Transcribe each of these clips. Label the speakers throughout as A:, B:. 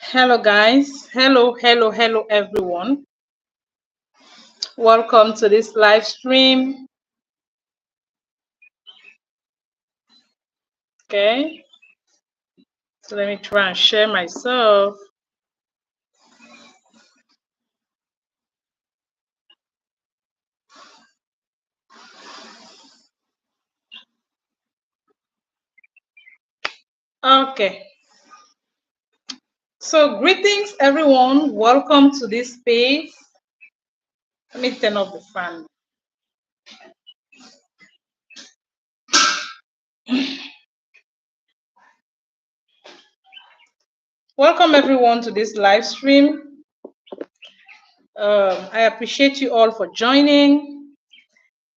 A: Hello, guys. Hello, everyone. Welcome to this live stream. Okay, so let me try and share myself. Okay, so greetings, everyone. Welcome to this space. Let me turn off the fan. Welcome, everyone, to this live stream. I appreciate you all for joining.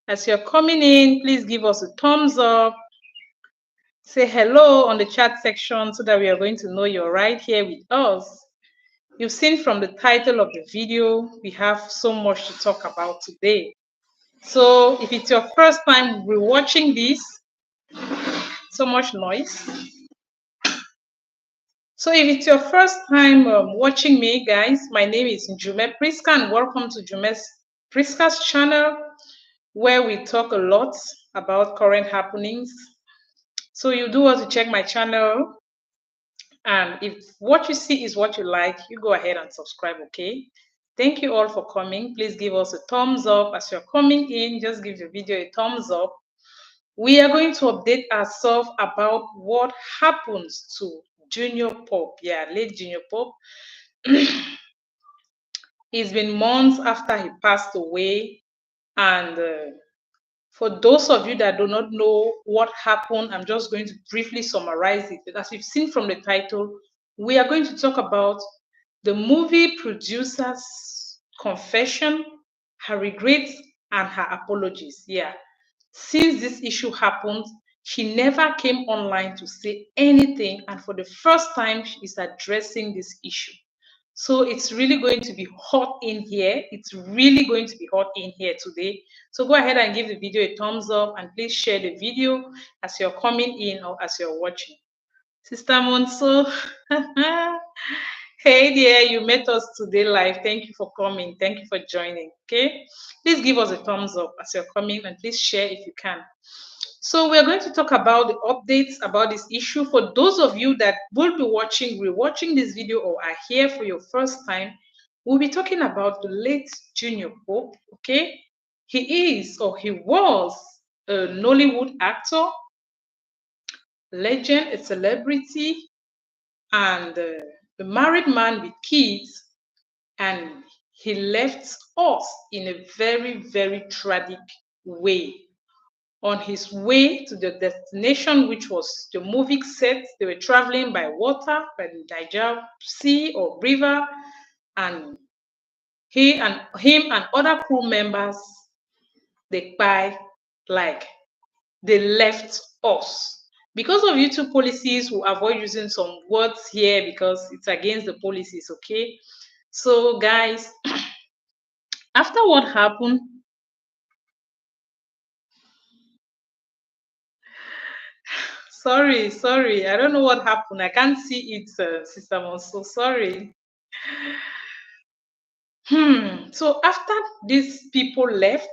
A: As you're coming in, please give us a thumbs up. Say hello on the chat section so that we are going to know you're right here with us. You've seen from the title of the video, we have so much to talk about today. So if it's your first time rewatching this, so much noise. So if it's your first time watching me, guys, my name is Jume Priska and welcome to Jume's Priska's channel, where we talk a lot about current happenings. So you do want to check my channel, and if what you see is what you like, you go ahead and subscribe, okay? Thank you all for coming. Please give us a thumbs up as you're coming in. Just give the video a thumbs up. We are going to update ourselves about what happens to Junior Pope. Yeah, late Junior Pope. It's been months after he passed away. And for those of you that do not know what happened, I'm just going to briefly summarize it. As you've seen from the title, we are going to talk about the movie producer's confession, her regrets, and her apologies. Yeah. Since this issue happened, she never came online to say anything, and for the first time, she is addressing this issue. So it's really going to be hot in here. It's really going to be hot in here today. So go ahead and give the video a thumbs up and please share the video as you're coming in or as you're watching. Sister Monso, hey there, you met us today live. Thank you for coming. Thank you for joining. Okay, please give us a thumbs up as you're coming and please share if you can. So we're going to talk about the updates about this issue. For those of you that will be rewatching this video or are here for your first time, we'll be talking about the late Junior Pope, okay? He is or he was a Nollywood actor, legend, a celebrity, and a married man with kids, and he left us in a very, very tragic way. On his way to the destination, which was the movie set, they were traveling by water, by the Niger Sea or river, and him and other crew members, they left us. Because of YouTube policies, we'll avoid using some words here because it's against the policies, okay? So guys, after what happened, sorry, I don't know what happened. I can't see it, Sister Monso, sorry. So after these people left,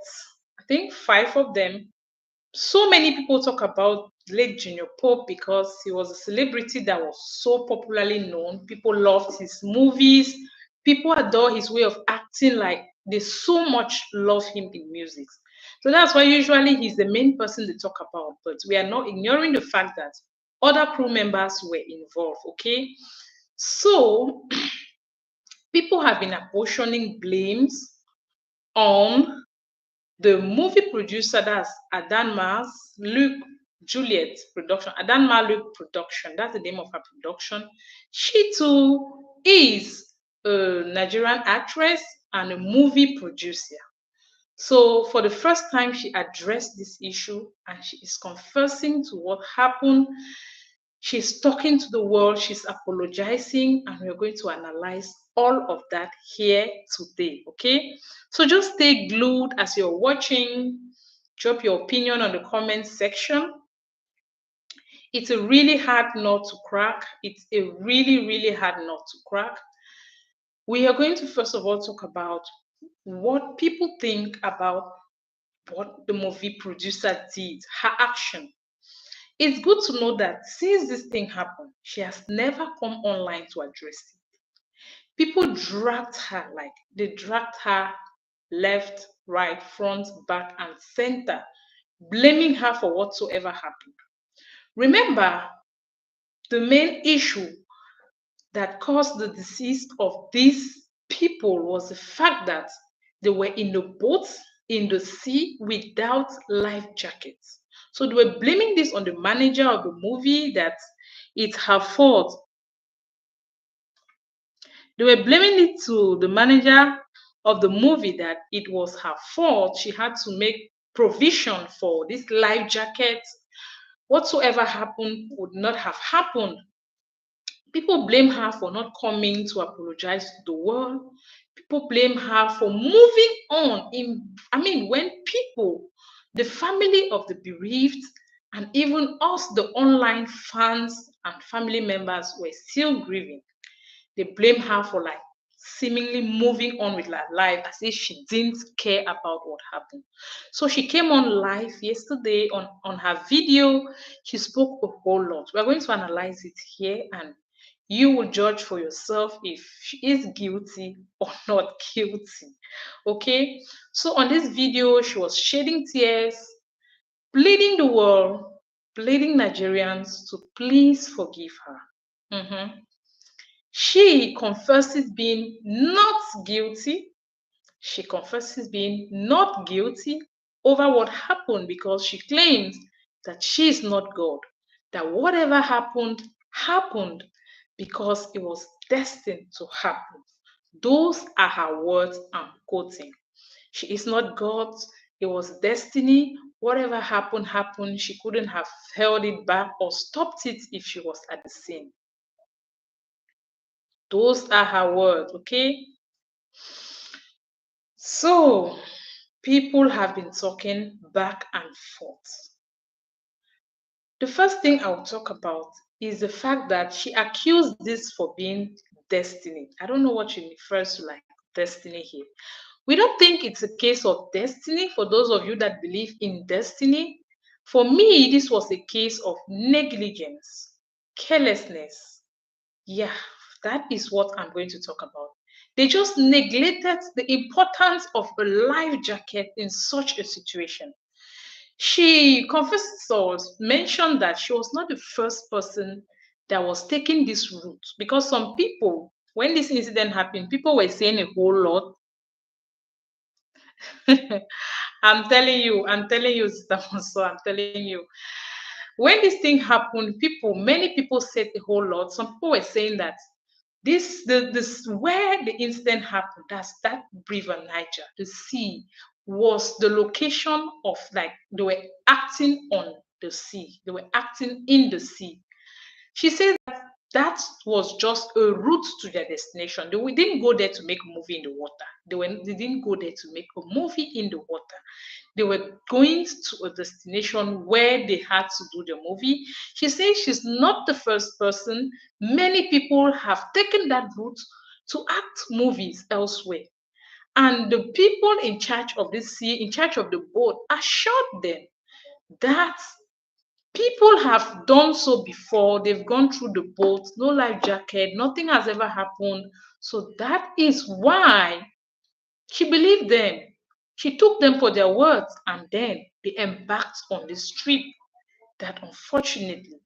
A: I think 5 of them, so many people talk about late Junior Pope because he was a celebrity that was so popularly known. People loved his movies. People adore his way of acting. Like they so much love him in music. So that's why usually he's the main person to talk about. But we are not ignoring the fact that other crew members were involved. Okay, so people have been apportioning blames on the movie producer, that's Adanma's Luke Juliet production. Adanma Luke production, that's the name of her production. She too is a Nigerian actress and a movie producer. So for the first time, she addressed this issue and she is confessing to what happened. She's talking to the world, she's apologizing, and we're going to analyze all of that here today, okay? So just stay glued as you're watching. Drop your opinion on the comment section. It's a really hard nut to crack. It's a really, really hard nut to crack. We are going to first of all talk about what people think about what the movie producer did, her action. It's good to know that since this thing happened, she has never come online to address it. People dragged her, like they dragged her left, right, front, back, and center, blaming her for whatsoever happened. Remember, the main issue that caused the decease of these people was the fact that they were in the boat in the sea without life jackets. So they were blaming this on the manager of the movie that it's her fault. They were blaming it to the manager of the movie that it was her fault. She had to make provision for this life jacket. Whatsoever happened would not have happened. People blame her for not coming to apologize to the world. People blame her for moving on. When people, the family of the bereaved, and even us, the online fans and family members, were still grieving. They blame her for like seemingly moving on with her life as if she didn't care about what happened. So she came on live yesterday on her video. She spoke a whole lot. We're going to analyze it here and you will judge for yourself if she is guilty or not guilty. Okay, so on this video, she was shedding tears, pleading the world, pleading Nigerians to please forgive her. Mhm. She confesses being not guilty. She confesses being not guilty over what happened because she claims that she is not God, that whatever happened, happened because it was destined to happen. Those are her words I'm quoting. She is not God. It was destiny. Whatever happened, happened. She couldn't have held it back or stopped it if she was at the scene. Those are her words, okay? So, people have been talking back and forth. The first thing I'll talk about is the fact that she accused this for being destiny. I don't know what she refers to like destiny here. We don't think it's a case of destiny for those of you that believe in destiny. For me, this was a case of negligence, carelessness. Yeah, that is what I'm going to talk about. They just neglected the importance of a life jacket in such a situation. She confessed or mentioned that she was not the first person that was taking this route because some people, when this incident happened, people were saying a whole lot. I'm telling you, Sister Monso, I'm telling you. When this thing happened, many people said a whole lot. Some people were saying that this where the incident happened, that's that river Niger, the sea, was the location of like they were acting on the sea, they were acting in the sea. She says that was just a route to their destination. We didn't go there to make a movie in the water. They didn't go there to make a movie in the water. They were going to a destination where they had to do the movie. She says she's not the first person. Many people have taken that route to act movies elsewhere. And the people in charge of the sea, in charge of the boat, assured them that people have done so before. They've gone through the boat, no life jacket, nothing has ever happened. So that is why she believed them. She took them for their words and then they embarked on this trip that unfortunately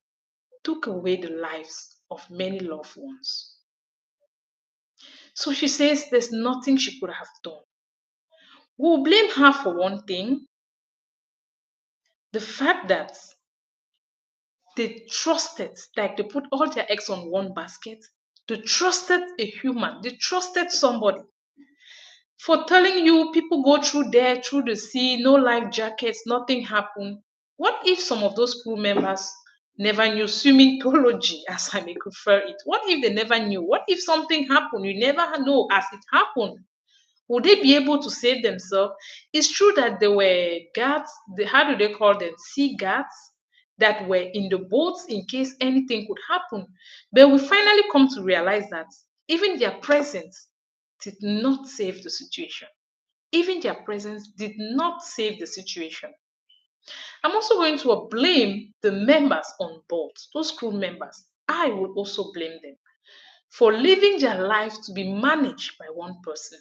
A: took away the lives of many loved ones. So she says there's nothing she could have done. We'll blame her for one thing, the fact that they trusted, like they put all their eggs on one basket. They trusted a human, they trusted somebody for telling you people go through there, through the sea, no life jackets, nothing happened. What if some of those crew members never knew swimmingology, as I may prefer it? What if they never knew? What if something happened? You never know as it happened. Would they be able to save themselves? It's true that there were guards, how do they call them? Sea guards that were in the boats in case anything could happen. But we finally come to realize that even their presence did not save the situation. Even their presence did not save the situation. I'm also going to blame the members on board, those crew members. I will also blame them for leaving their life to be managed by one person.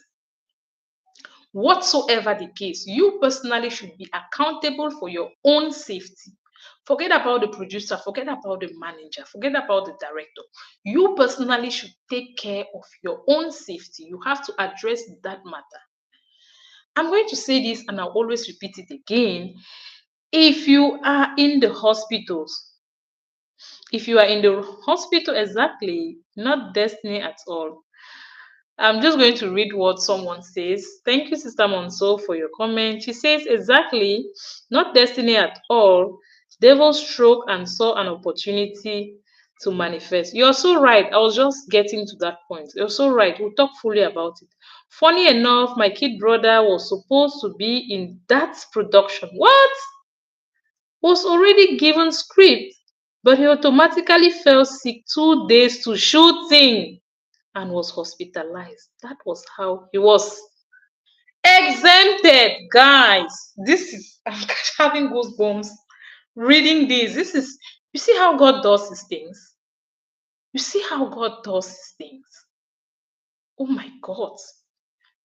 A: Whatsoever the case, you personally should be accountable for your own safety. Forget about the producer, forget about the manager, forget about the director. You personally should take care of your own safety. You have to address that matter. I'm going to say this and I'll always repeat it again. If you are in the hospitals, if you are in the hospital, exactly, not destiny at all. I'm just going to read what someone says. Thank you, Sister Monso, for your comment. She says, exactly, not destiny at all. Devil stroke and saw an opportunity to manifest. You're so right. I was just getting to that point. You're so right. We'll talk fully about it. Funny enough, my kid brother was supposed to be in that production. What? Was already given script, but he automatically fell sick 2 days to shooting and was hospitalized. That was how he was exempted, guys. This is, I'm having goosebumps reading this. This is, you see how God does his things? You see how God does his things? Oh my God.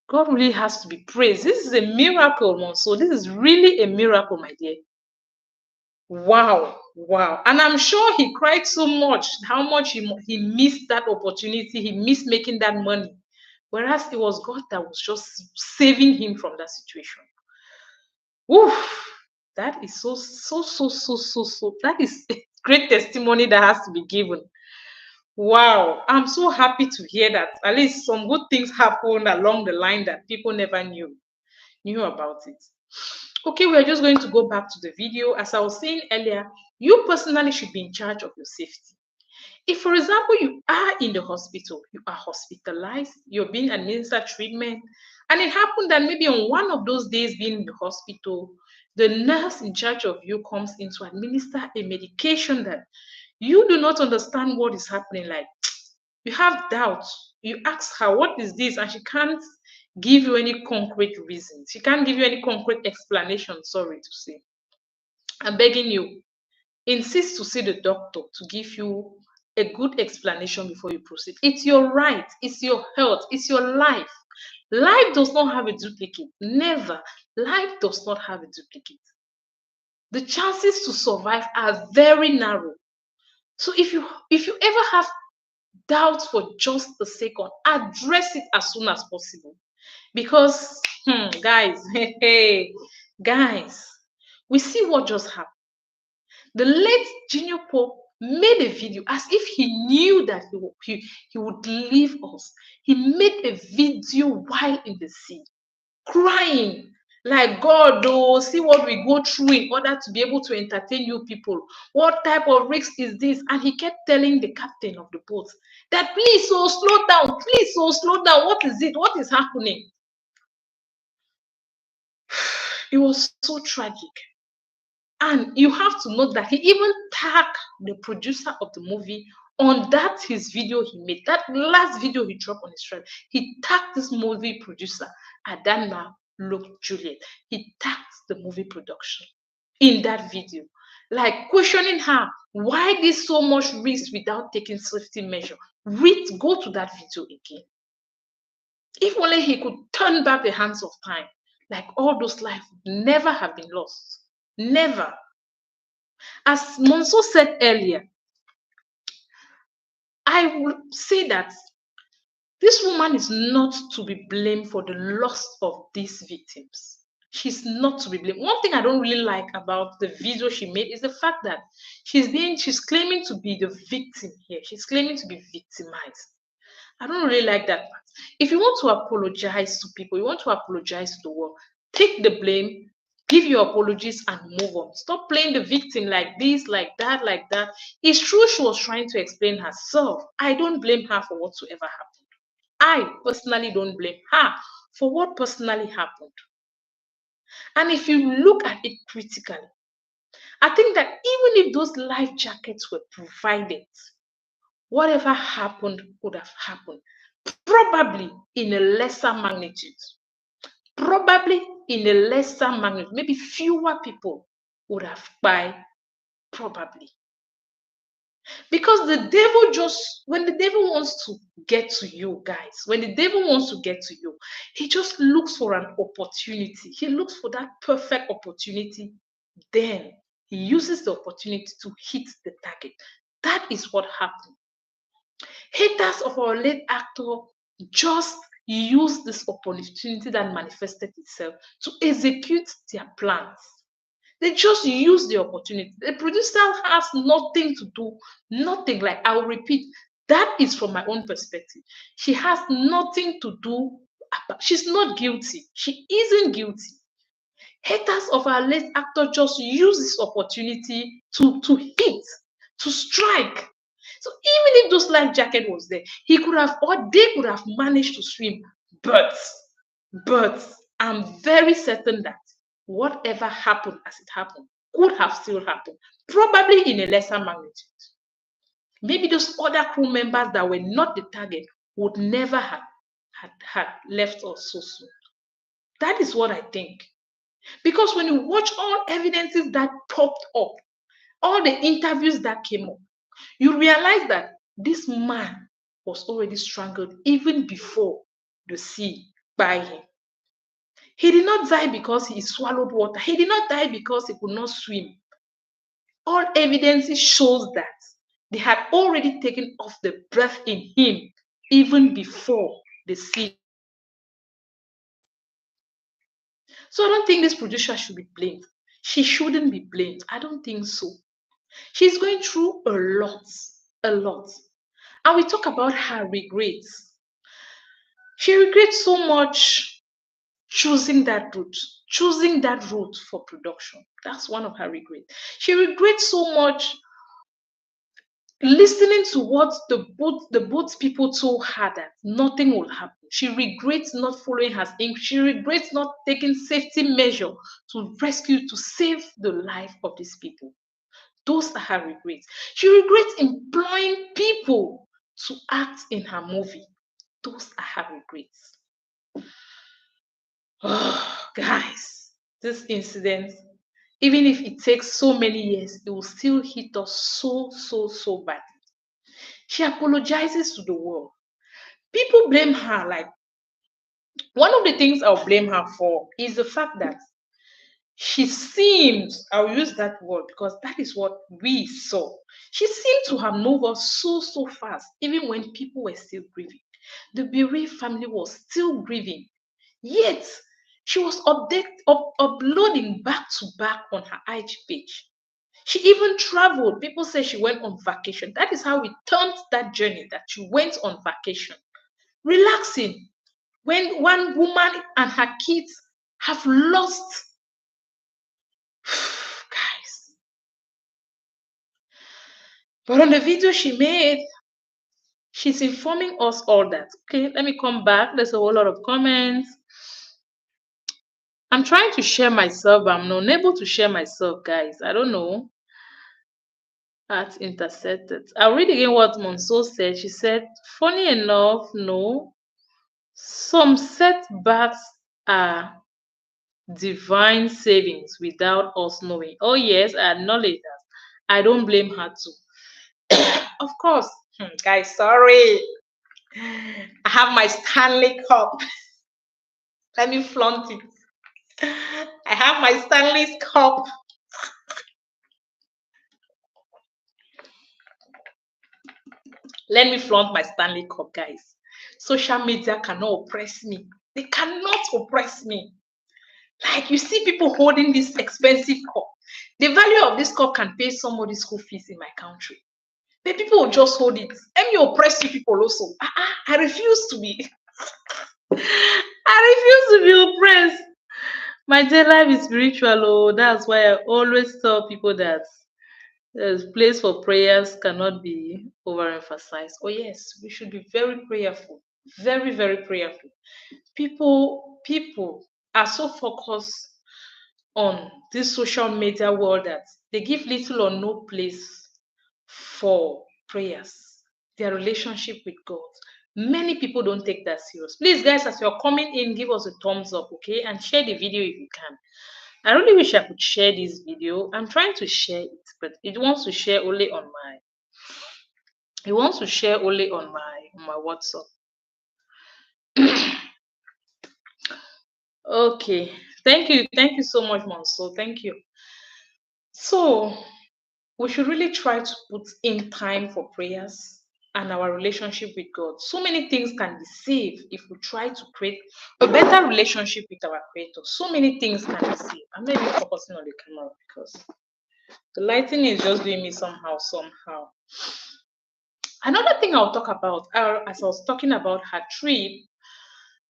A: God really has to be praised. This is a miracle, man. So this is really a miracle, my dear. Wow, wow. And I'm sure he cried so much, how much he missed that opportunity, he missed making that money. Whereas it was God that was just saving him from that situation. Oof, that is so. That is a great testimony that has to be given. Wow, I'm so happy to hear that. At least some good things happened along the line that people never knew about it. Okay, we are just going to go back to the video. As I was saying earlier, you personally should be in charge of your safety. If, for example, you are in the hospital, you are hospitalized, you're being administered treatment, and it happened that maybe on one of those days being in the hospital, the nurse in charge of you comes in to administer a medication that you do not understand what is happening. Like, you have doubts. You ask her, what is this? And she can't give you any concrete reasons. She can't give you any concrete explanation, sorry to say. I'm begging you, insist to see the doctor to give you a good explanation before you proceed. It's your right, it's your health, it's your life. Life does not have a duplicate. Never. Life does not have a duplicate. The chances to survive are very narrow. So if you ever have doubts for just a second, address it as soon as possible. Because guys, hey, guys, we see what just happened. The late Jnr Pope made a video as if he knew that he would leave us. He made a video while in the sea, crying like, God, oh, see what we go through in order to be able to entertain you people. What type of risk is this? And he kept telling the captain of the boat that, please, so slow down, please, so slow down. What is it? What is happening? It was so tragic. And you have to note that he even tagged the producer of the movie on that his video he made. That last video he dropped on his thread. He tagged this movie producer, Idenau, Look Juliet. He tagged the movie production in that video. Like questioning her, why this so much risk without taking safety measure? Go to that video again. If only he could turn back the hands of time, like all those lives would never have been lost. Never. As Monso said earlier, I would say that this woman is not to be blamed for the loss of these victims. She's not to be blamed. One thing I don't really like about the video she made is the fact that she's claiming to be the victim here. She's claiming to be victimized. I don't really like that part. If you want to apologize to people, you want to apologize to the world, take the blame, give your apologies, and move on. Stop playing the victim like this, like that, like that. It's true she was trying to explain herself. I don't blame her for whatsoever happened. I personally don't blame her for what personally happened. And if you look at it critically, I think that even if those life jackets were provided, whatever happened would have happened, probably in a lesser magnitude. Probably in a lesser magnitude. Maybe fewer people would have died, probably. Because the devil when the devil wants to get to you, guys, when the devil wants to get to you, he just looks for an opportunity. He looks for that perfect opportunity. Then he uses the opportunity to hit the target. That is what happened. Haters of our late actor just used this opportunity that manifested itself to execute their plans. They just use the opportunity. The producer has nothing to do, nothing. Like I'll repeat, that is from my own perspective. She has nothing to do. She's not guilty. She isn't guilty. Haters of our late actor just use this opportunity to hit, to strike. So even if those life jacket was there, he could have, or they could have managed to swim. But I'm very certain that whatever happened as it happened could have still happened, probably in a lesser magnitude. Maybe those other crew members that were not the target would never had left us so soon. That is what I think. Because when you watch all evidences that popped up, all the interviews that came up, you realize that this man was already strangled even before the sea by him. He did not die because he swallowed water. He did not die because he could not swim. All evidence shows that they had already taken off the breath in him even before the sea. So I don't think this producer should be blamed. She shouldn't be blamed. I don't think so. She's going through a lot, a lot. And we talk about her regrets. She regrets so much choosing that route for production. That's one of her regrets. She regrets so much listening to what the boat people told her that nothing will happen. She regrets not following her instinct. She regrets not taking safety measure to save the life of these people. Those are her regrets. She regrets employing people to act in her movie. Those are her regrets. Oh, guys, this incident, even if it takes so many years, it will still hit us so badly. She apologizes to the world. People blame her. Like, one of the things I'll blame her for is the fact that she seems, I'll use that word because that is what we saw. She seemed to have moved on so fast, even when people were still grieving. The bereaved family was still grieving. Yet, she was uploading back to back on her IG page. She even traveled. People say she went on vacation. That is how we turned that journey, that she went on vacation. Relaxing. When one woman and her kids have lost, guys. But on the video she made, she's informing us all that. Okay, let me come back. There's a whole lot of comments. I'm trying to share myself, but I'm unable to share myself, guys. I don't know. At intersected. I'll read again what Monso said. She said, funny enough, no. Some setbacks are divine savings without us knowing. Oh, yes, I acknowledge that. I don't blame her too. Of course. Guys, sorry. I have my Stanley cup. Let me flaunt it. I have my Stanley's cup. Let me flaunt my Stanley cup, guys. Social media cannot oppress me. They cannot oppress me. Like, you see people holding this expensive cup. The value of this cup can pay somebody's school fees in my country. But people will just hold it. Let me oppress you people also. I refuse to be. I refuse to be oppressed. My day life is spiritual. Oh, that's why I always tell people that the place for prayers cannot be overemphasized. Oh yes, we should be very prayerful, very prayerful. People are so focused on this social media world that they give little or no place for prayers, their relationship with God. Many people don't take that serious. Please, guys, as you're coming in, give us a thumbs up, okay? And share the video if you can. I really wish I could share this video. I'm trying to share it, but it wants to share only on my WhatsApp. Okay. Thank you so much, Monso. Thank you. So we should really try to put in time for prayers and our relationship with God. So many things can be saved if we try to create a better relationship with our Creator. So many things can be saved. I'm not even focusing on the camera because the lighting is just doing me somehow. Another thing I'll talk about, as I was talking about her trip,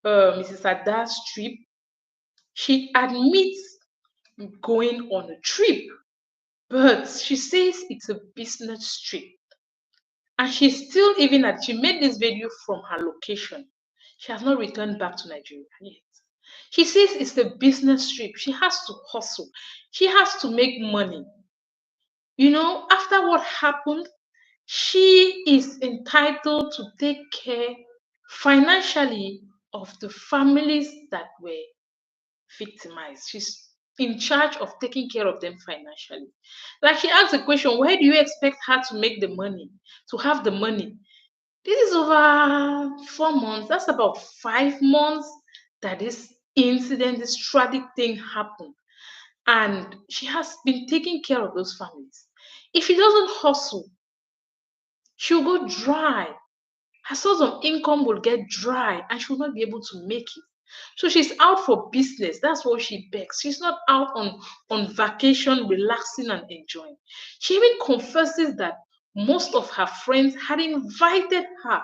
A: Mrs. Ada's trip, she admits going on a trip, but she says it's a business trip. And she's still, even at, she made this video from her location. She has not returned back to Nigeria yet. She says it's a business trip. She has to hustle. She has to make money. You know, after what happened, she is entitled to take care financially of the families that were victimized. She's in charge of taking care of them financially. Like she asked the question, where do you expect her to make the money, to have the money? This is over 4 months. That's about 5 months that this incident, this tragic thing happened. And she has been taking care of those families. If she doesn't hustle, she'll go dry. Her source of income will get dry and she'll not be able to make it. So she's out for business. That's what she begs. She's not out on vacation, relaxing and enjoying. She even confesses that most of her friends had invited her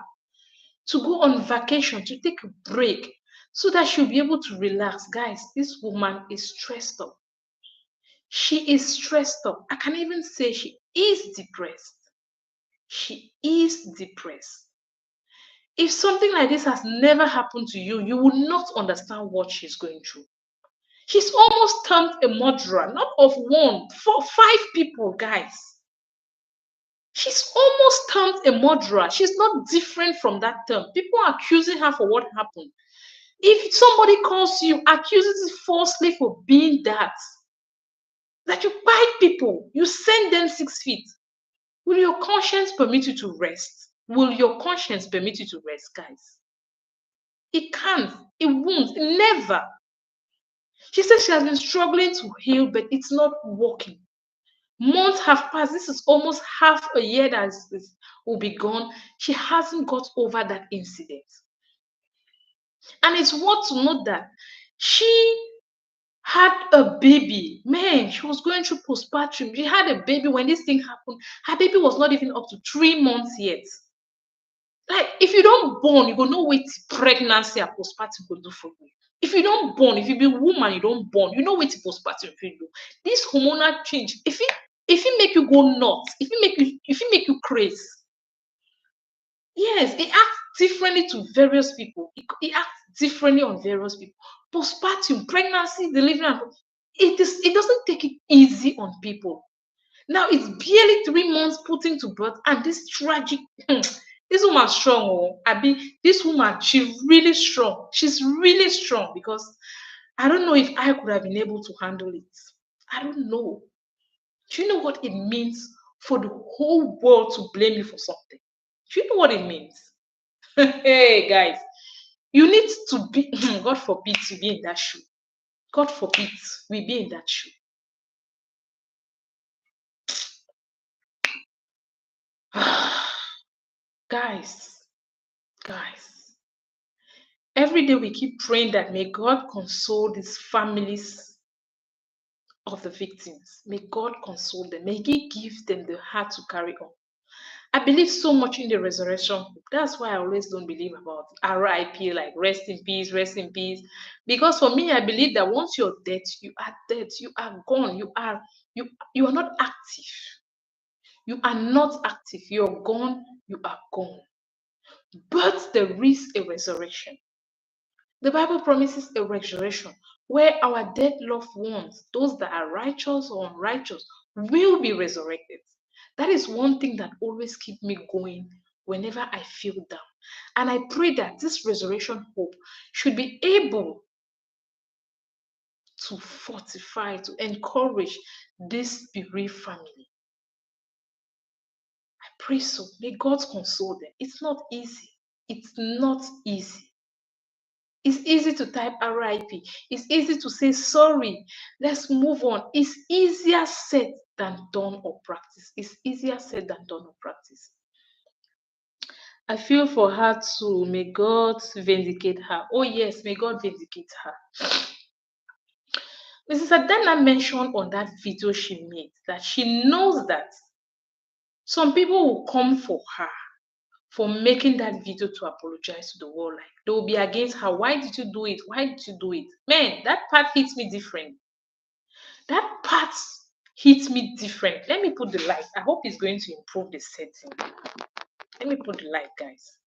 A: to go on vacation, to take a break, so that she'll be able to relax. Guys, this woman is stressed up. She is stressed up. I can even say she is depressed. She is depressed. If something like this has never happened to you, you will not understand what she's going through. She's almost termed a murderer, not of one, 5 people, guys. She's almost termed a murderer. She's not different from that term. People are accusing her for what happened. If somebody calls you, accuses you falsely for being that you bite people, you send them 6 feet, will your conscience permit you to rest? Will your conscience permit you to rest, guys? It can't. It won't. Never. She says she has been struggling to heal, but it's not working. Months have passed. This is almost half a year that will be gone. She hasn't got over that incident. And it's worth to note that she had a baby. Man, she was going through postpartum. She had a baby when this thing happened. Her baby was not even up to 3 months yet. Like, if you don't born, you go know what pregnancy and postpartum will do for you. If you don't born, if you be a woman, you don't born, you know what postpartum will do. This hormonal change, if it make you go nuts, if it make you crazy, yes, it acts differently to various people. It acts differently on various people. Postpartum, pregnancy, delivery, it doesn't take it easy on people. Now it's barely 3 months putting to birth, and this tragic. This woman strong. Oh, this woman, she's really strong. She's really strong because I don't know if I could have been able to handle it. I don't know. Do you know what it means for the whole world to blame you for something? Do you know what it means? Hey, guys, you need to be, God forbid, to be in that shoe. God forbid we be in that shoe. Guys, every day we keep praying that may God console these families of the victims. May God console them. May He give them the heart to carry on. I believe so much in the resurrection. That's why I always don't believe about RIP, like rest in peace, rest in peace. Because for me, I believe that once you're dead, you are dead. You are gone. You are not active. You are not active. You're gone. You are gone. But there is a resurrection. The Bible promises a resurrection. where our dead loved ones, those that are righteous or unrighteous, will be resurrected. That is one thing that always keeps me going whenever I feel down. And I pray that this resurrection hope should be able to fortify, to encourage this bereaved family. I pray so. May God console them. It's not easy. It's not easy. It's easy to type RIP. It's easy to say sorry. Let's move on. It's easier said than done or practice. It's easier said than done or practice. I feel for her too. May God vindicate her. Oh yes, may God vindicate her. Mrs. Adana mentioned on that video she made that she knows that some people will come for her for making that video to apologize to the world. Like they will be against her. Why did you do it? Why did you do it? Man, that part hits me different. That part hits me different. Let me put the light. I hope it's going to improve the setting. Let me put the light, guys.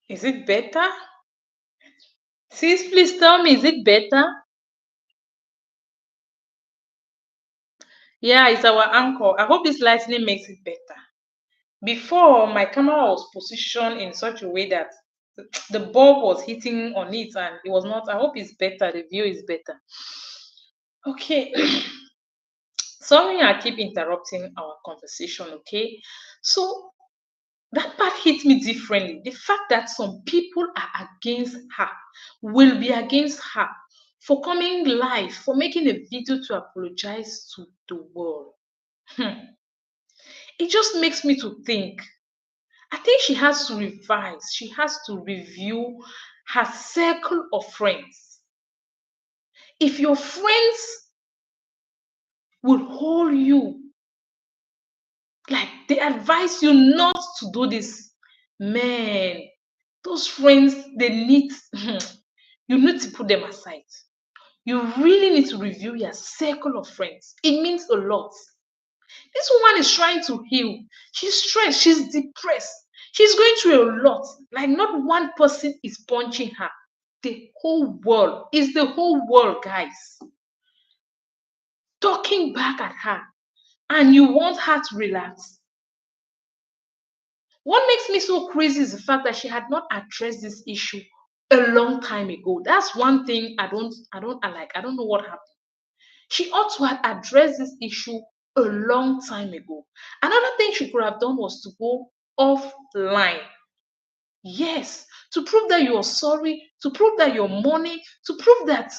A: Is it better? Sis, please tell me, is it better? Yeah, it's our anchor. I hope this lighting makes it better. Before, my camera was positioned in such a way that the bulb was hitting on it and it was not. I hope it's better. The view is better. Okay. Sorry, I keep interrupting our conversation. Okay. So that part hit me differently. The fact that some people are against her, will be against her for coming live, for making a video to apologize to the world. It just makes me to think. I think she has to revise, she has to review her circle of friends. If your friends will hold you, like they advise you not to do this, man, those friends, they need, you need to put them aside. You really need to review your circle of friends. It means a lot. This woman is trying to heal. She's stressed. She's depressed. She's going through a lot. Like, not one person is punching her. The whole world is the whole world, guys, talking back at her. And you want her to relax. What makes me so crazy is the fact that she had not addressed this issue a long time ago. That's one thing I don't like. I don't know what happened. She ought to have addressed this issue a long time ago. Another thing she could have done was to go offline. Yes, to prove that you're sorry, to prove that you're mourning, to prove that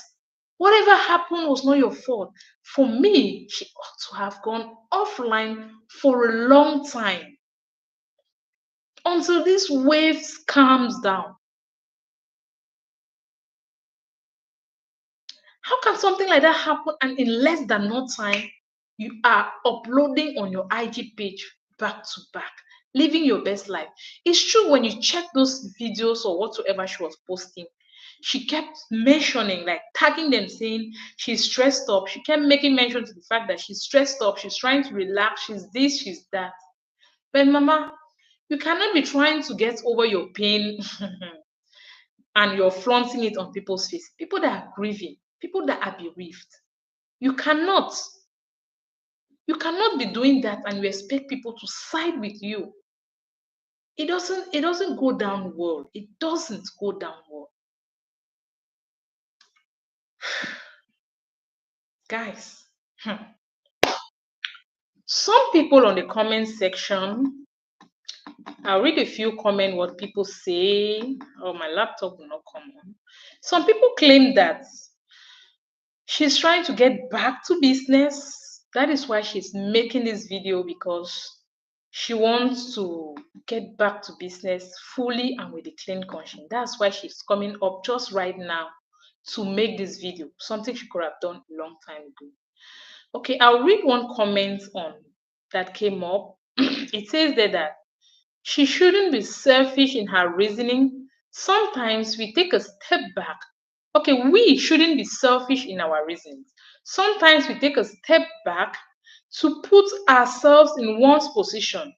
A: whatever happened was not your fault. For me, she ought to have gone offline for a long time until this waves calms down. How can something like that happen and in less than no time you are uploading on your IG page back to back, living your best life? It's true, when you check those videos or whatsoever she was posting, she kept mentioning, like tagging them, saying she's stressed up. She kept making mention to the fact that she's stressed up, she's trying to relax, she's this, she's that. But mama, you cannot be trying to get over your pain and you're flaunting it on people's face. People that are grieving, people that are bereaved. You cannot. You cannot be doing that and you expect people to side with you. It doesn't go down well. It doesn't go down well. Guys, some people on the comment section, I'll read a few comments what people say. Oh, my laptop will not come on. Some people claim that she's trying to get back to business. That is why she's making this video, because she wants to get back to business fully and with a clean conscience. That's why she's coming up just right now to make this video, something she could have done a long time ago. Okay, I'll read one comment on that came up. It says there that she shouldn't be selfish in her reasoning. Sometimes we take a step back. Okay, we shouldn't be selfish in our reasons. Sometimes we take a step back to put ourselves in one's position.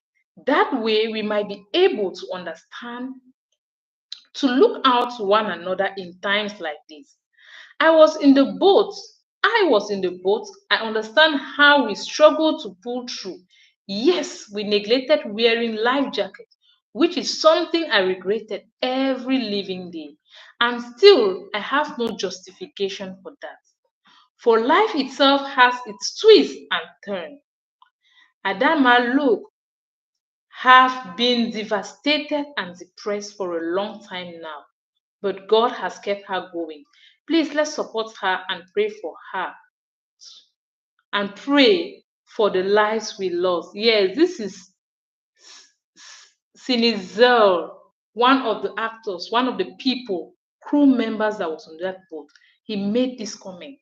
A: That way, we might be able to understand, to look out to one another in times like this. I was in the boat. I was in the boat. I understand how we struggle to pull through. Yes, we neglected wearing life jackets, which is something I regretted every living day. And still, I have no justification for that. For life itself has its twists and turns. Adama, look, have been devastated and depressed for a long time now, but God has kept her going. Please let's support her and pray for her and pray for the lives we lost. Yes, this is Sinizel, one of the actors, one of the people, crew members that was on that boat. He made this comment.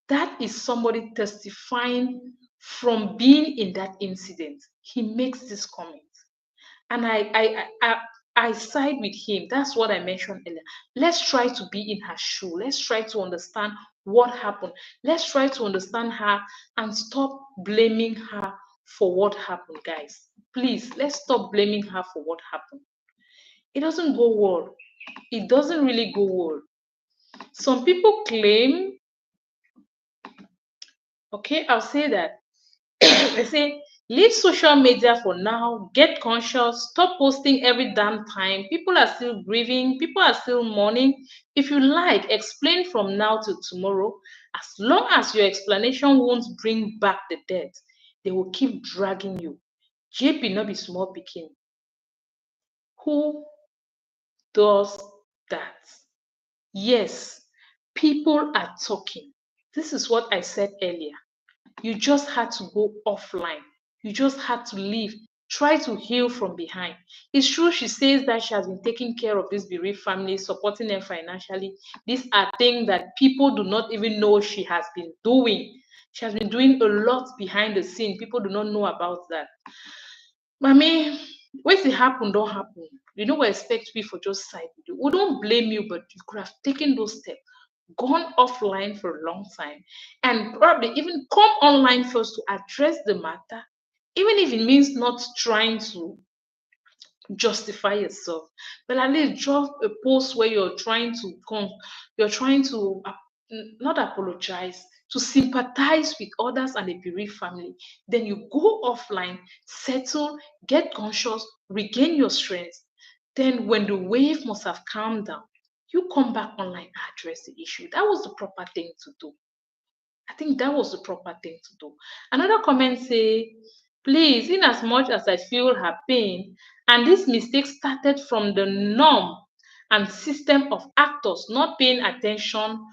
A: That is somebody testifying from being in that incident. He makes this comment. And I side with him. That's what I mentioned earlier. Let's try to be in her shoe. Let's try to understand what happened. Let's try to understand her and stop blaming her for what happened, guys. Please, let's stop blaming her for what happened. It doesn't go well. It doesn't really go well. Some people claim, okay, I'll say that. They say, leave social media for now, get conscious, stop posting every damn time. People are still grieving, people are still mourning. If you like, explain from now to tomorrow. As long as your explanation won't bring back the dead, they will keep dragging you. JP not be small picking. Who does that? Yes, people are talking. This is what I said earlier. You just had to go offline. You just had to leave. Try to heal from behind. It's true she says that she has been taking care of this bereaved family, supporting them financially. These are things that people do not even know she has been doing. She has been doing a lot behind the scene. People do not know about that. Mommy, when it happen, don't happen. You know, we expect people for just side video. We don't blame you, but you could have taken those steps, gone offline for a long time, and probably even come online first to address the matter, even if it means not trying to justify yourself, but at least drop a post where you're trying to not apologize, to sympathize with others and the bereaved family. Then you go offline, settle, get conscious, regain your strength. Then when the wave must have calmed down, you come back online and address the issue. That was the proper thing to do. I think that was the proper thing to do. Another comment say, please, in as much as I feel her pain, and this mistake started from the norm and system of actors not paying attention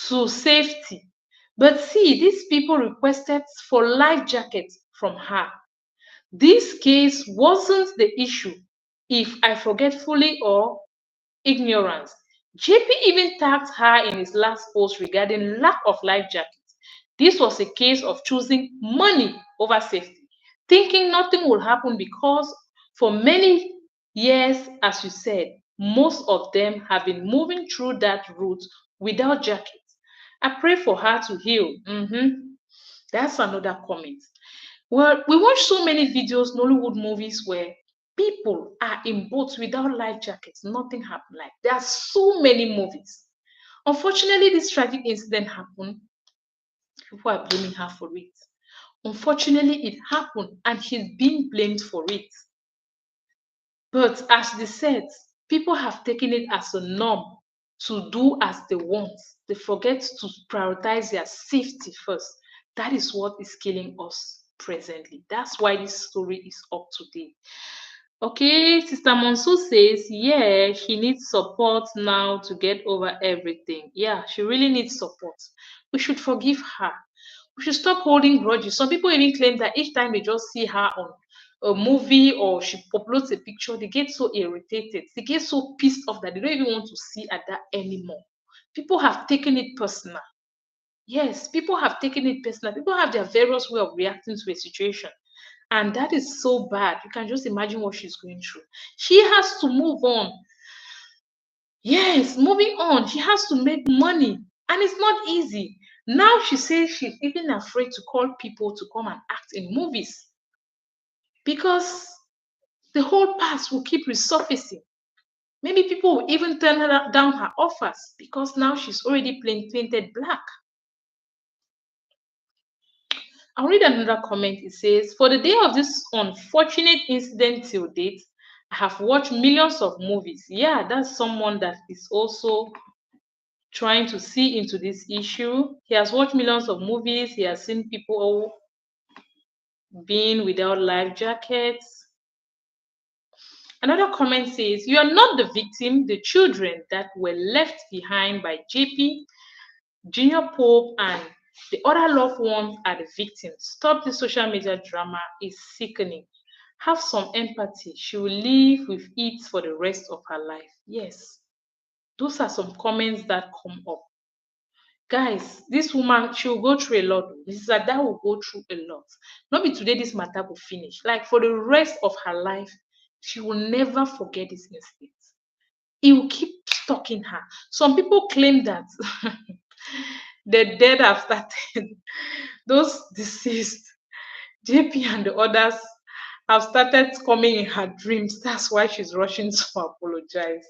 A: to safety. But see, these people requested for life jackets from her. This case wasn't the issue if I forgetfully or ignorance. JP even tagged her in his last post regarding lack of life jackets. This was a case of choosing money over safety, thinking nothing will happen because for many years, as you said, most of them have been moving through that route without jackets. I pray for her to heal. That's another comment. Well, we watch so many videos, Nollywood movies, where people are in boats without life jackets. Nothing happened. Like there are so many movies. Unfortunately, this tragic incident happened. People are blaming her for it. Unfortunately, it happened, and she's being blamed for it. But as they said, people have taken it as a norm to do as they want. They forget to prioritize their safety first. That is what is killing us presently. That's why this story is up today. Okay, Sister Monsu says, yeah, she needs support now to get over everything. Yeah, she really needs support. We should forgive her. We should stop holding grudges. Some people even claim that each time they just see her on a movie or she uploads a picture, they get so irritated. They get so pissed off that they don't even want to see at that anymore. People have taken it personal. Yes, people have taken it personal. People have their various way of reacting to a situation. And that is so bad. You can just imagine what she's going through. She has to move on. Yes, moving on. She has to make money. And it's not easy. Now she says she's even afraid to call people to come and act in movies because the whole past will keep resurfacing. Maybe people will even turn down her offers because now she's already painted black. I'll read another comment. It says, for the day of this unfortunate incident till date, I have watched millions of movies. Yeah, that's someone that is also trying to see into this issue. He has watched millions of movies. He has seen people being without life jackets. Another comment says, you are not the victim. The children that were left behind by JP, Junior Pope, and the other loved ones are the victims. Stop the social media drama. It's sickening. Have some empathy. She will live with it for the rest of her life. Yes, those are some comments that come up. Guys, this woman, she will go through a lot. This that will go through a lot. Not be today this matter will finish. Like for the rest of her life, she will never forget this incident. It will keep stalking her. Some people claim that the dead have started. Those deceased, JP and the others, have started coming in her dreams. That's why she's rushing to apologize.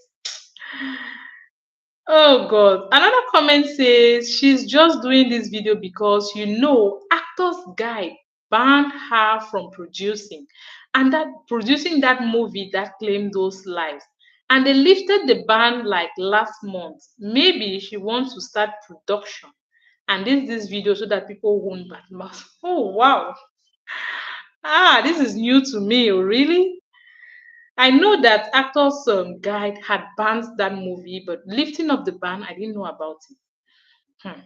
A: Oh God. Another comment says she's just doing this video because Actors Guide banned her from producing that movie that claimed those lives. And they lifted the ban like last month. Maybe she wants to start production and this video so that people won't badmouth. Oh wow. This is new to me. Oh, really? I know that Actors Guide had banned that movie, but lifting of the ban, I didn't know about it.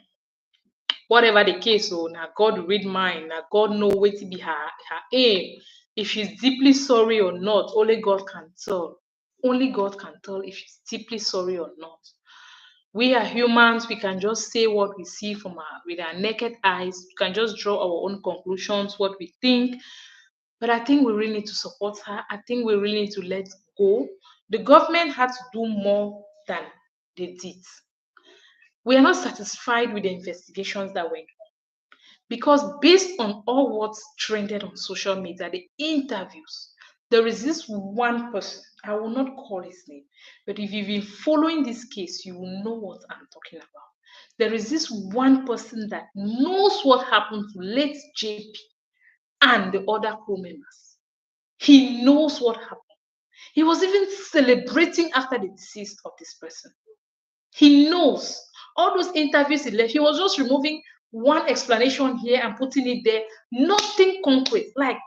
A: Whatever the case, now God read mine, now God know what to be her aim. If she's deeply sorry or not, only God can tell. Only God can tell if she's deeply sorry or not. We are humans, we can just say what we see with our naked eyes. We can just draw our own conclusions, what we think. But I think we really need to support her. I think we really need to let go. The government had to do more than they did. We are not satisfied with the investigations that went on because based on all what's trended on social media, the interviews, there is this one person, I will not call his name, but if you've been following this case, you will know what I'm talking about. There is this one person that knows what happened to late JP and the other crew members. He knows what happened. He was even celebrating after the decease of this person. He knows all those interviews he left. He was just removing one explanation here and putting it there. Nothing concrete. Like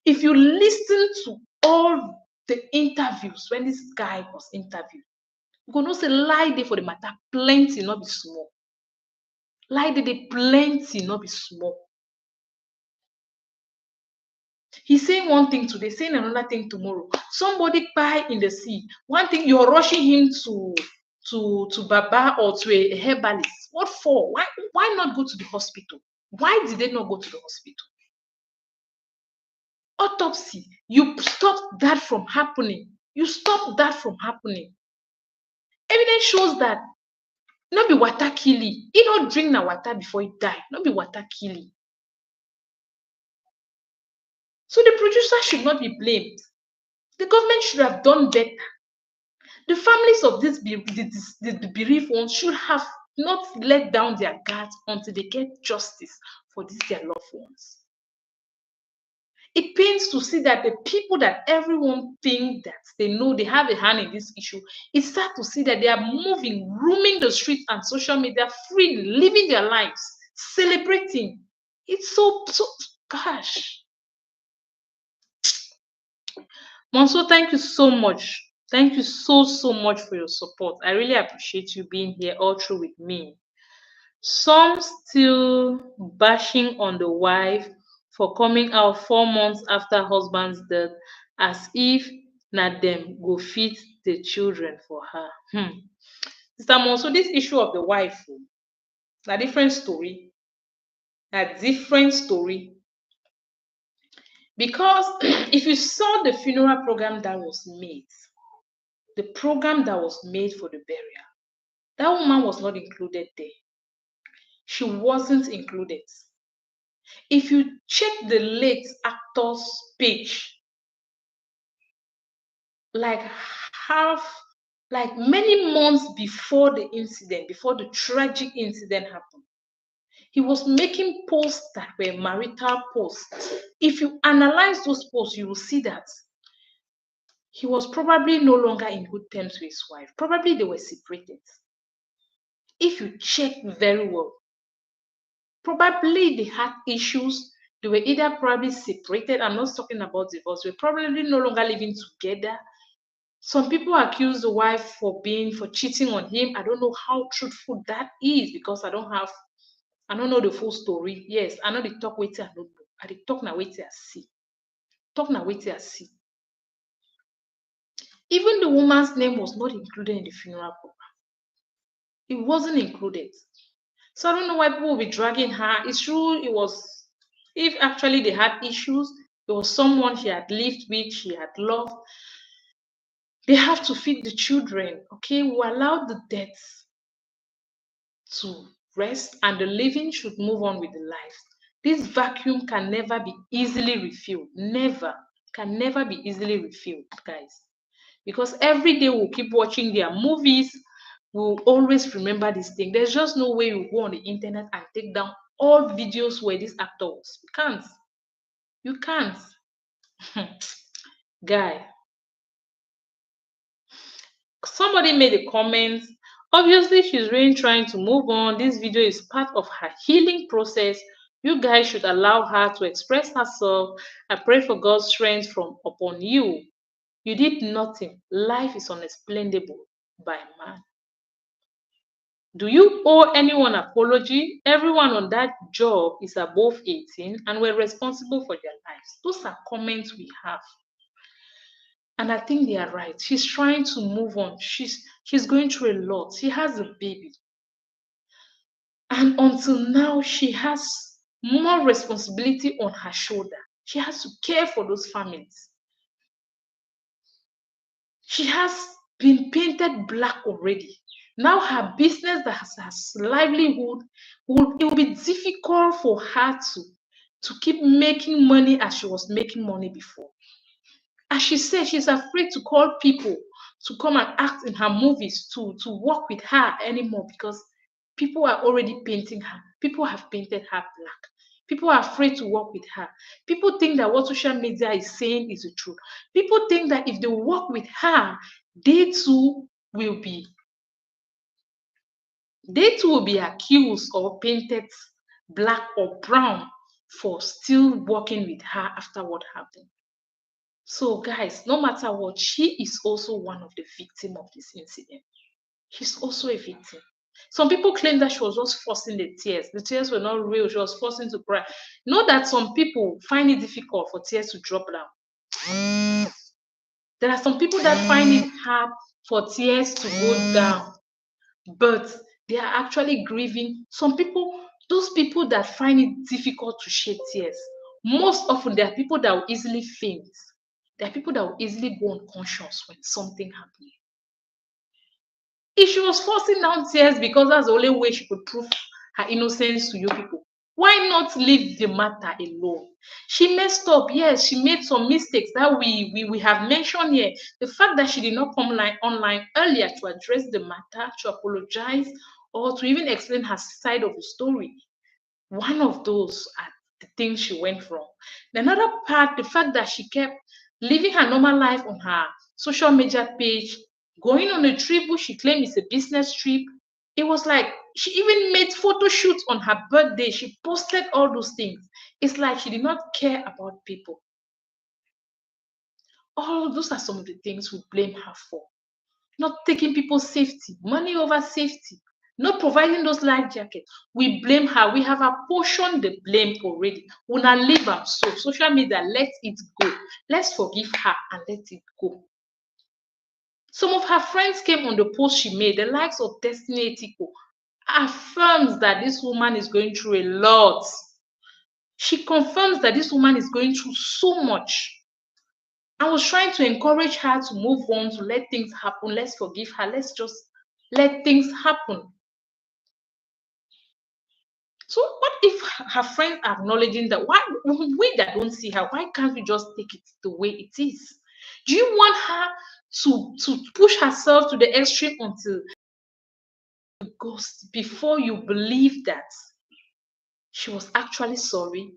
A: if you listen to all the interviews when this guy was interviewed, you go know say lie there for the matter plenty, not be small. Lie there dey plenty, not be small. He's saying one thing today, saying another thing tomorrow. Somebody pie in the sea. One thing you're rushing him to Baba or to a herbalist. What for? Why not go to the hospital? Why did they not go to the hospital? Autopsy. You stopped that from happening. You stopped that from happening. Evidence shows that not be water killing. He not drink na water before he die. Not be water killing. So the producer should not be blamed. The government should have done better. The families of the bereaved ones should have not let down their guards until they get justice for their loved ones. It pains to see that the people that everyone thinks that they know they have a hand in this issue, it's sad to see that they are moving, roaming the streets and social media freely, living their lives, celebrating. It's so gosh. Monso, thank you so much. Thank you so much for your support. I really appreciate you being here all through with me. Some still bashing on the wife for coming out 4 months after husband's death as if na them go feed the children for her. Mr. Monso, this issue of the wife, a different story. A different story. Because if you saw the funeral program that was made, the program that was made for the burial, that woman was not included there. She wasn't included. If you check the late actor's page, like many months before the incident, before the tragic incident happened, he was making posts that were marital posts. If you analyze those posts, you will see that he was probably no longer in good terms with his wife. Probably they were separated. If you check very well, probably they had issues. They were either probably separated. I'm not talking about divorce. They were probably no longer living together. Some people accuse the wife for cheating on him. I don't know how truthful that is because I don't know the full story. Yes, I know the talk with I don't know. I the talk now wait I see. Talk now wait I see. Even the woman's name was not included in the funeral program. It wasn't included. So I don't know why people will be dragging her. It's true if actually they had issues, it was someone she had lived with, she had loved. They have to feed the children, okay? We allow the dead to rest and the living should move on with the life. This vacuum can never be easily refilled. Can never be easily refilled, guys. Because every day we'll keep watching their movies, we'll always remember this thing. There's just no way you go on the internet and take down all videos where this actor was. You can't. You can't. Guy. Somebody made a comment. Obviously, she's really trying to move on. This video is part of her healing process. You guys should allow her to express herself. I pray for God's strength from upon you. You did nothing. Life is unexplainable by man. Do you owe anyone apology? Everyone on that job is above 18 and we're responsible for their lives. Those are comments we have. And I think they are right. She's trying to move on. She's going through a lot. She has a baby. And until now, she has more responsibility on her shoulder. She has to care for those families. She has been painted black already. Now her business that has livelihood, it will be difficult for her to keep making money as she was making money before. As she said, she's afraid to call people to come and act in her movies to work with her anymore because people are already painting her. People have painted her black. People are afraid to work with her. People think that what social media is saying is the truth. People think that if they work with her, they too will be accused or painted black or brown for still working with her after what happened. So, guys, no matter what, she is also one of the victims of this incident. She's also a victim. Some people claim that she was just forcing the tears. The tears were not real. She was forcing to cry. Know that some people find it difficult for tears to drop down. There are some people that find it hard for tears to go down, but they are actually grieving. Some people, those people that find it difficult to shed tears, most often there are people that will easily faint. There are people that will easily go unconscious when something happens. If she was forcing down tears because that's the only way she could prove her innocence to you people, why not leave the matter alone? She messed up, yes, she made some mistakes that we have mentioned here. The fact that she did not come online earlier to address the matter, to apologize, or to even explain her side of the story. One of those are the things she went wrong. Another part, the fact that she kept living her normal life on her social media page, going on a trip which she claimed is a business trip. It was like she even made photo shoots on her birthday. She posted all those things. It's like she did not care about people. All those are some of the things we blame her for. Not taking people's safety, money over safety, not providing those life jackets. We blame her. We have apportioned the blame already. We now leave her. So social media, let it go. Let's forgive her and let it go. Some of her friends came on the post she made, the likes of Destiny Etiko, affirms that this woman is going through a lot. She confirms that this woman is going through so much. I was trying to encourage her to move on, to let things happen. Let's forgive her. Let's just let things happen. So what if her friends are acknowledging that? Why we that don't see her? Why can't we just take it the way it is? Do you want her to push herself to the extreme until it goes before you believe that she was actually sorry?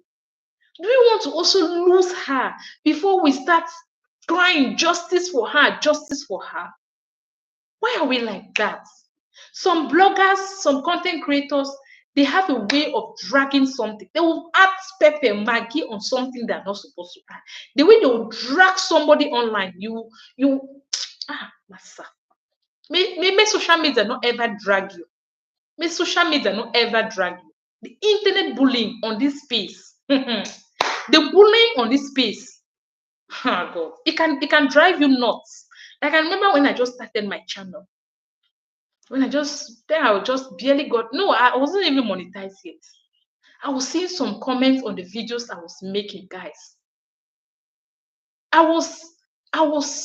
A: Do we want to also lose her before we start crying justice for her, justice for her? Why are we like that? Some bloggers, some content creators, they have a way of dragging something. They will add pepper, maggie on something they're not supposed to add. The way they will drag somebody online, massa. May social media not ever drag you. May social media not ever drag you. The internet bullying on this space, the bullying on this space, oh God, it can drive you nuts. Like I remember when I just started my channel. When I just barely got, no, I wasn't even monetized yet. I was seeing some comments on the videos I was making, guys. I was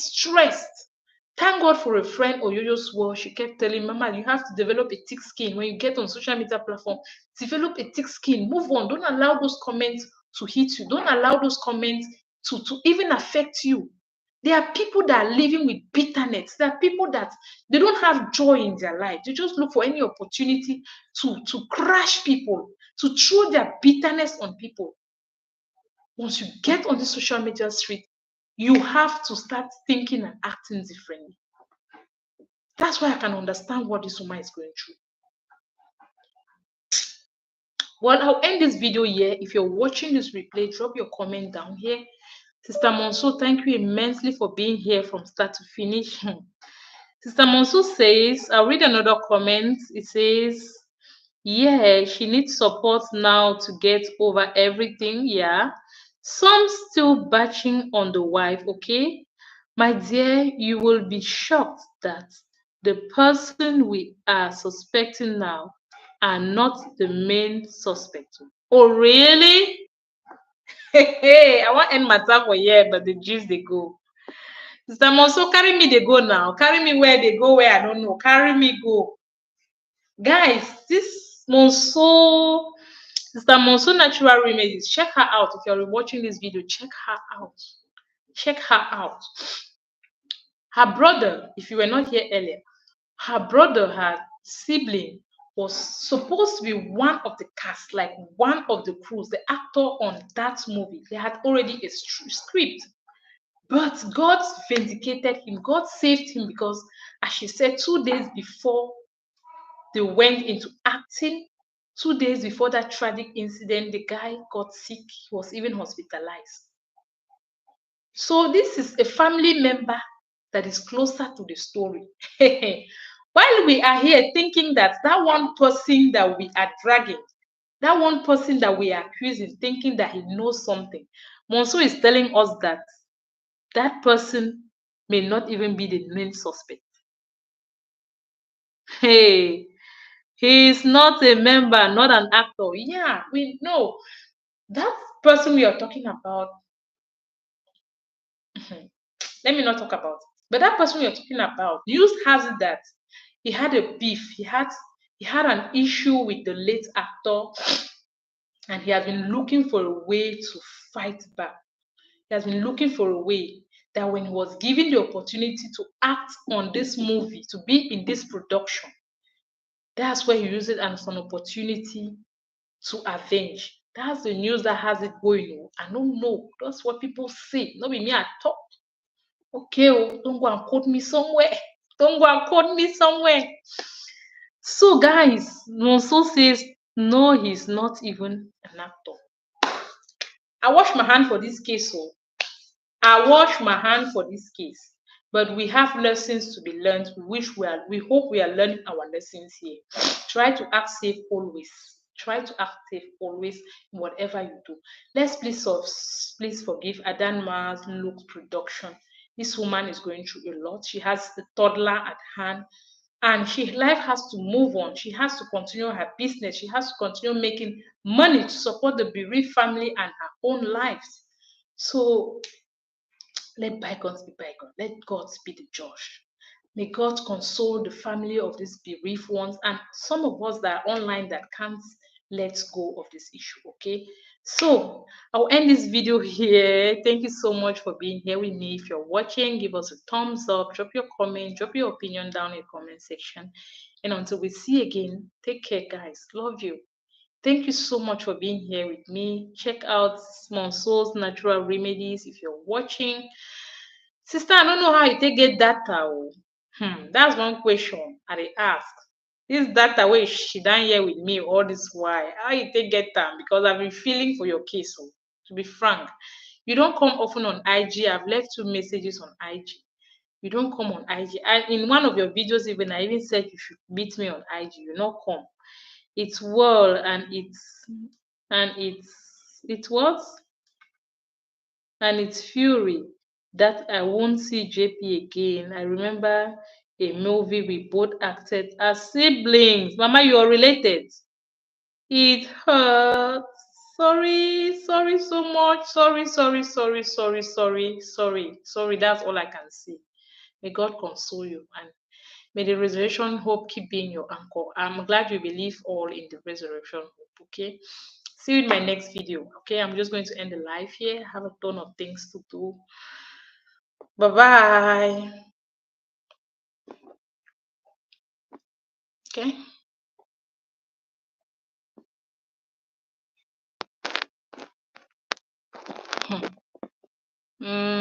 A: stressed. Thank God for a friend Oyoyo's word. She kept telling Mama, you have to develop a thick skin. When you get on social media platform, develop a thick skin. Move on. Don't allow those comments to hit you. Don't allow those comments to even affect you. There are people that are living with bitterness. There are people that they don't have joy in their life. They just look for any opportunity to crush people, to throw their bitterness on people. Once you get on the social media street, you have to start thinking and acting differently. That's why I can understand what this woman is going through. Well, I'll end this video here. If you're watching this replay, drop your comment down here. Sister Monso, thank you immensely for being here from start to finish. Sister Monso says, I'll read another comment. It says, yeah, she needs support now to get over everything. Yeah. Some still batching on the wife, okay? My dear, you will be shocked that the person we are suspecting now are not the main suspect. Oh, really? Hey, I want to end matter for here, but the Jews they go. Sister Monso, carry me, they go now. Carry me where they go, where I don't know. Carry me, go. Guys, this Monso, Sister Monso Natural Remedies, check her out. If you're watching this video, check her out. Check her out. Her brother, if you were not here earlier, her brother, her sibling, was supposed to be one of the cast, like one of the crews, the actor on that movie. They had already a script. But God vindicated him. God saved him because, as she said, 2 days before they went into acting, 2 days before that tragic incident, the guy got sick. He was even hospitalized. So this is a family member that is closer to the story. While we are here thinking that one person that we are dragging, that one person that we are accusing, thinking that he knows something, Monso is telling us that that person may not even be the main suspect. Hey, he is not a member, not an actor. Yeah, we know that person we are talking about. Let me not talk about it. But that person we are talking about, news has it that he had a beef. He had an issue with the late actor, and he has been looking for a way to fight back. He has been looking for a way that when he was given the opportunity to act on this movie, to be in this production, that's where he used it as an opportunity to avenge. That's the news that has it going. I don't know. That's what people say. Not be me at all. Okay, don't go and quote me somewhere. Don't go and quote me somewhere. So, guys, Nonso says, no, he's not even an actor. I wash my hand for this case. So I wash my hand for this case. But we have lessons to be learned, which we hope we are learning our lessons here. Try to act safe always. Try to act safe always in whatever you do. Let's please forgive Adanma's look production. This woman is going through a lot. She has a toddler at hand, and life has to move on. She has to continue her business. She has to continue making money to support the bereaved family and her own lives. So let bygones be bygones. Let God be the judge. May God console the family of these bereaved ones and some of us that are online that can't let's go of this issue. Okay, so I'll end this video here. Thank you so much for being here with me. If you're watching, give us a thumbs up, drop your comment, drop your opinion down in the comment section. And until we see again, take care, guys. Love you. Thank you so much for being here with me. Check out Monso's Natural Remedies if you're watching. Sister, I don't know how you take get data. Oh. That's one question I dey ask. This data wey she down here with me all this while, how you take get am? Because I've been feeling for your case. Oh, to be frank, you don't come often on IG. I've left 2 messages on IG. You don't come on IG. And in one of your videos, even I even said you should meet me on IG. You not come. It's well and it's what? And it's fury that I won't see JP again. I remember a movie we both acted as siblings. Mama, you are related. It hurts. Sorry, sorry so much. Sorry, sorry, sorry, sorry, sorry, sorry, sorry. That's all I can say. May God console you and may the resurrection hope keep being your anchor. I'm glad you believe all in the resurrection hope. Okay. See you in my next video. Okay. I'm just going to end the live here. I have a ton of things to do. Bye bye. Okay. Hmm.